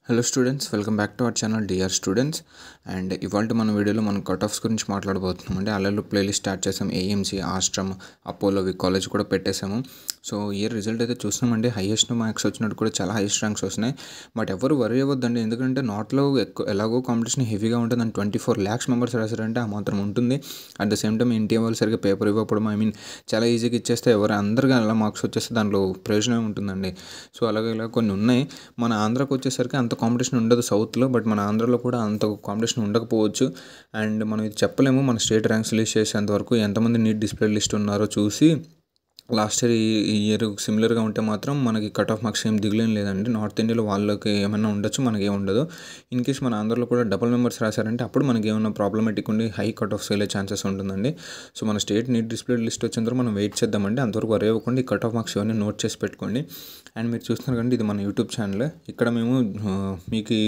Hello students, welcome back to our channel DR students. And ఇవాళ మన వీడియోలో మనం కట్ ఆఫ్స్ గురించి మాట్లాడబోతున్నాం. అంటే అల్లర్లు ప్లేలిస్ట్ స్టార్ట్ చేసాం. ఏఎంసీ, ఆస్ట్రమ్, అపోలో కాలేజ్ కూడా పెట్టేసాము. సో ఇయర్ రిజల్ట్ అయితే చూస్తున్నామండి. హైయెస్ట్ మార్క్స్ వచ్చినట్టు కూడా చాలా హైయెస్ట్ ర్యాంక్స్ వస్తున్నాయి. బట్ ఎవరు వరీ అవ్వద్దండి, ఎందుకంటే నాట్లో ఎలాగో కాంపిటీషన్ హెవీగా ఉంటుంది. అండ్ 24 lakhs మెంబర్స్ రాశారంటే ఆ మాత్రం ఉంటుంది. At the same time India వాళ్ళు సరిగ్గా పేపర్ ఇవ్వకపోవడం, చాలా ఈజీగా ఇచ్చేస్తే ఎవరు అందరికీ అలా మార్క్స్ వచ్చేస్తే దాంట్లో ప్రయోజనం ఉంటుందండి. సో అలాగే ఇలా కొన్ని ఉన్నాయి. మన ఆంధ్రాకి వచ్చేసరికి అంత కాంపిటీషన్ ఉండదు సౌత్లో, బట్ మన ఆంధ్రాలో కూడా అంత కాంపిటీషన్ ఉండకపోవచ్చు. అండ్ మనం ఇది చెప్పలేము. మన స్టేట్ ర్యాంక్స్ రిలీజ్ చేసేంత వరకు ఎంతమంది నీట్ డిస్ప్లే లిస్ట్ ఉన్నారో చూసి లాస్ట్ ఇయర్ ఈ ఇయర్ సిమిలర్గా ఉంటే మాత్రం మనకి కట్ ఆఫ్ మార్క్స్ ఏం దిగులేం లేదండి. నార్త్ ఇండియాలో వాళ్ళకి ఏమైనా ఉండొచ్చు, మనకి ఏమి ఉండదు. ఇన్ కేస్ మన ఆంధ్రలో కూడా డబుల్ మెంబర్స్ రాశారంటే అప్పుడు మనకి ఏమైనా ప్రాబ్లమేటిక్ ఉండి హై కట్ ఆఫ్స్ వెళ్ళే ఛాన్సెస్ ఉంటుందండి. సో మన స్టేట్ నీట్ డిస్ప్లే లిస్ట్ వచ్చిన తర్వాత మనం వెయిట్ చేద్దామండి. అంతవరకు వరే అవ్వకుండా ఈ కట్ ఆఫ్ మార్క్స్ ఇవన్నీ నోట్ చేసి పెట్టుకోండి. అండ్ మీరు చూస్తున్నారు కండి, ఇది మన యూట్యూబ్ ఛానల్. ఇక్కడ మేము మీకు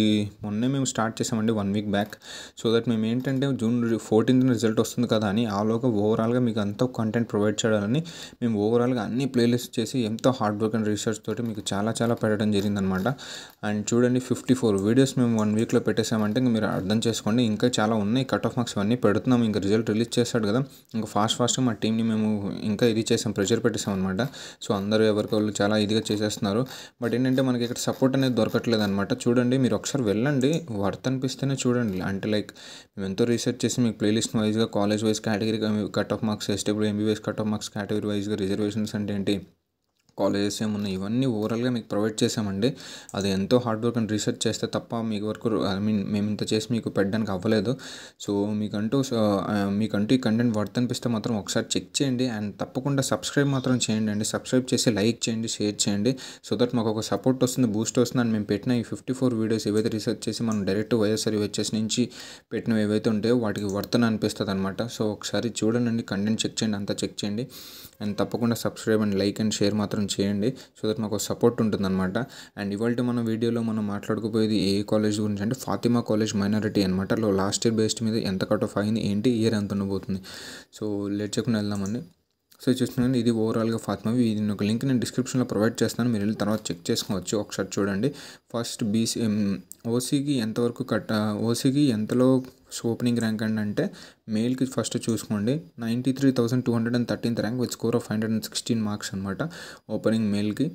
మొన్నే మేము స్టార్ట్ చేసామండి 1 week బ్యాక్. సో దట్ మేము ఏంటంటే June 14th రిజల్ట్ వస్తుంది కదా అని ఆలోగా ఓవరాల్గా మీకు అంతా కంటెంట్ ప్రొవైడ్ చేయాలని మేము ఓవరాల్గా అన్ని ప్లేలిస్ట్ చేసి ఎంతో హార్డ్ వర్క్ అండ్ రీసెర్చ్ తోటి మీకు చాలా పెట్టడం జరిగిందనమాట. అండ్ చూడండి, 54 వీడియోస్ మేము 1 weekలో పెట్టేసామంటే ఇంకా మీరు అర్థం చేసుకోండి. ఇంకా చాలా ఉన్నాయి కట్ ఆఫ్ మార్క్స్ ఇవన్నీ పెడుతున్నాం. ఇంకా రిజల్ట్ రిలీజ్ చేస్తాడు కదా, ఇంకా ఫాస్ట్గా మా టీంని మేము ఇంకా ఇది చేసాం, ప్రెషర్ పెట్టేసాం అనమాట. సో అందరూ ఎవరికి వాళ్ళు చాలా ఇదిగా చేసేస్తున్నారు. బట్ ఏంటంటే మనకి ఇక్కడ సపోర్ట్ అనేది దొరకట్లేదు అనమాట. చూడండి, మీరు ఒకసారి వెళ్ళండి, వర్త్ అనిపిస్తేనే చూడండి. అంటే లైక్ మేము ఎంతో రీసెర్చ్ చేసి మీకు ప్లేలిస్ట్ వైజ్గా, college wise category cut off marks, ఎస్టబ్ల్యూ MBBS cut off marks category వైజ్గా, రిజర్వేషన్స్ అంటే ఏంటి, కాలేజెస్ ఏమున్నాయి, ఇవన్నీ ఓవరాల్గా మీకు ప్రొవైడ్ చేసామండి. అది ఎంతో హార్డ్ వర్క్ అండ్ రీసెర్చ్ చేస్తే తప్ప మీకు వరకు మేము ఇంత చేసి మీకు పెట్టడానికి అవ్వలేదు. సో మీకంటూ ఈ కంటెంట్ వర్త్ అనిపిస్తే మాత్రం ఒకసారి చెక్ చేయండి. అండ్ తప్పకుండా సబ్స్క్రైబ్ మాత్రం చేయండి అండి. సబ్స్క్రైబ్ చేసి లైక్ చేయండి, షేర్ చేయండి. సో దట్ మాకు ఒక సపోర్ట్ వస్తుంది, బూస్ట్ వస్తుంది. అండ్ మేము పెట్టిన ఈ 54 వీడియోస్ ఏవైతే రీసెర్చ్ చేసి మనం డైరెక్ట్ వైఎస్ఆర్ యూహెచ్ఎస్ నుంచి పెట్టినవి ఏవైతే ఉంటాయో వాటికి వర్త్ అని అనిపిస్తుంది అనమాట. సో ఒకసారి చూడండి, కంటెంట్ చెక్ చేయండి, అంతా చెక్ చేయండి. అండ్ తప్పకుండా subscribe and like and share మాత్రం చేయండి. సో దట్ మాకు సపోర్ట్ ఉంటుందన్నమాట. అండ్ ఇవాళ మన వీడియోలో మనం మాట్లాడుకోపోయేది ఏ కాలేజ్ గురించి అంటే ఫాతిమా కాలేజ్ మైనారిటీ అనమాట. లాస్ట్ ఇయర్ బేస్డ్ మీద ఎంత కట్ ఆఫ్ అయింది, ఏంటి, ఇయర్ ఎంత ఉండబోతుంది. సో లేట్ చేయకుండా వెళ్దామండి. సో చూస్తున్నాను, ఇది ఓవరాల్గా ఫాతిమా. ఇది ఒక లింక్ నేను డిస్క్రిప్షన్లో ప్రొవైడ్ చేస్తాను, మీరు వెళ్ళి తర్వాత చెక్ చేసుకోవచ్చు. ఒకసారి చూడండి. ఫస్ట్ ఓసీకి ఎంతవరకు ఓసీకి ఎంతలో ఓపెనింగ్ ర్యాంక్ అంటే మేల్కి ఫస్ట్ చూసుకోండి. 93,213th rank with score of 516 marks అనమాట ఓపెనింగ్ మేల్కి.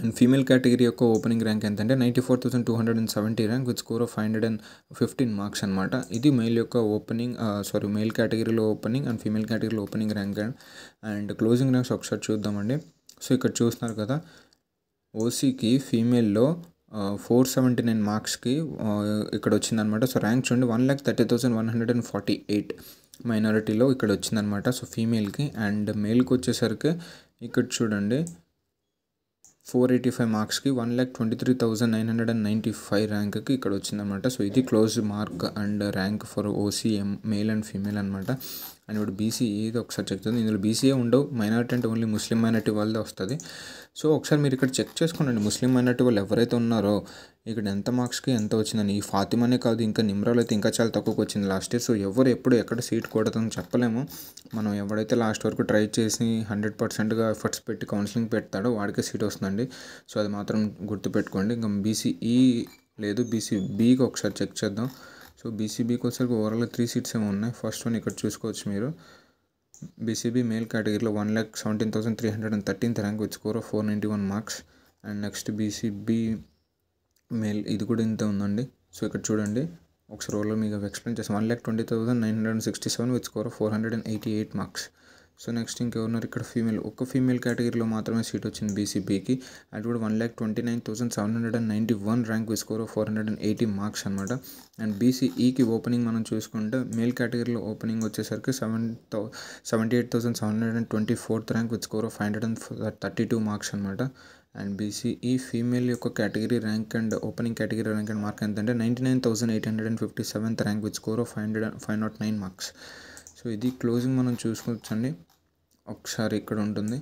అండ్ ఫీమేల్ కేటగిరీ యొక్క ఓపెనింగ్ ర్యాంక్ ఎంత అంటే 94,270 rank with score of 515 marks అనమాట. ఇది మేల్ యొక్క మేల్ కేటగిరీలో ఓపెనింగ్ అండ్ ఫీమేల్ కేటగిరీలో opening rank. And closing ranks ఒకసారి చూద్దామండి. సో ఇక్కడ చూస్తున్నారు కదా, ఓసీకి ఫీమేల్లో 479 మార్క్స్కి ఇక్కడ వచ్చిందనమాట. సో ర్యాంక్ చూడండి, 1,30,148 మైనారిటీలో ఇక్కడ వచ్చిందనమాట. సో ఫీమేల్కి. అండ్ మేల్కి వచ్చేసరికి ఇక్కడ చూడండి, 485 మార్క్స్కి 1,23,995 ర్యాంక్కి ఇక్కడ వచ్చిందనమాట. సో ఇది close mark and rank for OCM male and female అనమాట. అండ్ ఇప్పుడు బీసీఏ ఏది ఒకసారి చెక్ చేద్దాం. ఇందులో బీసీఏ ఉండవు, మైనారిటీ అంటే ఓన్లీ ముస్లిం మైనారిటీ వాళ్ళదే వస్తుంది. సో ఒకసారి మీరు ఇక్కడ చెక్ చేసుకోండి, ముస్లిం మైనారిటీ వాళ్ళు ఎవరైతే ఉన్నారో ఇక్కడ ఎంత మార్క్స్కి ఎంత వచ్చిందని. ఈ ఫాతిమానే కాదు, ఇంకా నిమ్రాలో అయితే ఇంకా చాలా తక్కువకి వచ్చింది లాస్ట్ ఇయర్. సో ఎవరు ఎప్పుడు ఎక్కడ సీట్ కొడతామని చెప్పలేము. మనం ఎవడైతే లాస్ట్ వరకు ట్రై చేసి 100%గా ఎఫర్ట్స్ పెట్టి కౌన్సిలింగ్ పెడతాడో వాడికే సీట్ వస్తుందండి. సో అది మాత్రం గుర్తుపెట్టుకోండి. ఇంకా బీసీఈ లేదు, బీసీబీకి ఒకసారి చెక్ చేద్దాం. సో బీసీబీకి వచ్చేసరికి ఓవరాల్గా 3 seats ఏమో ఉన్నాయి. ఫస్ట్ వన్ ఇక్కడ చూసుకోవచ్చు మీరు. బీసీబీ మేల్ కేటగిరీలో 1,17,313th rank with score of 491 marks. And next BCB male, ఇది కూడా ఇంత ఉందండి. సో ఇక్కడ చూడండి, ఒకసారి ఓవరాల్ మీకు ఎక్స్ప్లెయిన్ చేస్తాం. 1,20,967 with score of 488 marks. So next ఇంకెవరున్నారు ఇక్కడ, ఒక్క ఫీమేల్ కేటగిరీలో మాత్రమే సీట్ వచ్చింది బీసీబీకి. అది కూడా 1,29,791 rank with score of 480 marks అనమాట. అండ్ బీసీఈకి ఓపెనింగ్ మనం చూసుకుంటే మేల్ కేటగిరీలో ఓపెనింగ్ వచ్చేసరికి 78,724th rank with score of 532 marks అనమాట. అండ్ బీసీఈ ఫీమేల్ యొక్క category rank and opening category rank and mark ఎంతంటే 99,857th rank with score of 509 marks. So ఇది closing మనం చూసుకోవచ్చండి. ఒకసారి ఇక్కడ ఉంటుంది,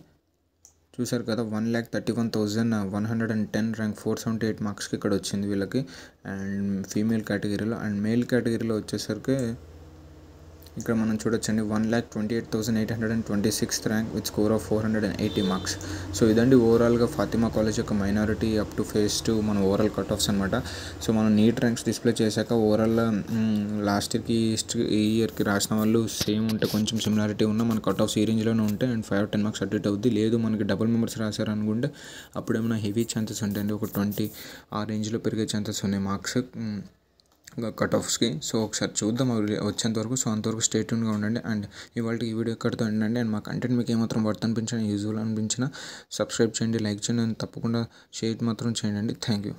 చూసారు కదా, 1,31,110 ర్యాంక్ 478 మార్క్స్కి ఇక్కడ వచ్చింది వీళ్ళకి. అండ్ ఫీమేల్ కేటగిరీలో. అండ్ మేల్ కేటగిరీలో వచ్చేసరికి ఇక్కడ మనం చూడొచ్చండి 1,28,826th rank with score of 480 marks. So ఇదండి ఓవరాల్గా ఫాతిమా కాలేజ్ యొక్క మైనారిటీ అప్ టు ఫేజ్ 2 మన ఓవరాల్ కట్ ఆఫ్స్ అనమాట. సో మనం నీట్ ర్యాంక్స్ డిస్ప్లే చేశాక ఓవరాల్ లాస్ట్ ఇయర్కి ఈ ఇయర్కి రాసిన వాళ్ళు సేమ్ ఉంటే కొంచెం సిమిలారిటీ ఉన్న మన కట్ ఆఫ్స్ ఈ రేంజ్లోనే ఉంటాయి అండ్ 5 or 10 మార్క్స్ అటు ఇటు అవుద్ది. లేదు మనకి డబుల్ మెంబర్స్ రాశారు అనుకుంటే అప్పుడు ఏమైనా హెవీ ఛాన్సెస్ ఉంటాయండి, ఒక 20 ఆ రేంజ్లో పెరిగే ఛాన్సెస్ ఉన్నాయి మార్క్స్ కట్ ఆఫ్స్కి. సో ఒకసారి చూద్దాం అవి వచ్చేంతవరకు. సో అంతవరకు స్టే ట్యూన్గా ఉండండి. అండ్ ఇవాళ ఈ వీడియో ఎక్కడితో ఉండండి. అండ్ మా కంటెంట్ మీకు ఏమాత్రం వర్త్ అనిపించినా యూజ్ఫుల్ అనిపించినా సబ్స్క్రైబ్ చేయండి, లైక్ చేయండి అండ్ తప్పకుండా షేర్ మాత్రం చేయండి. Thank you.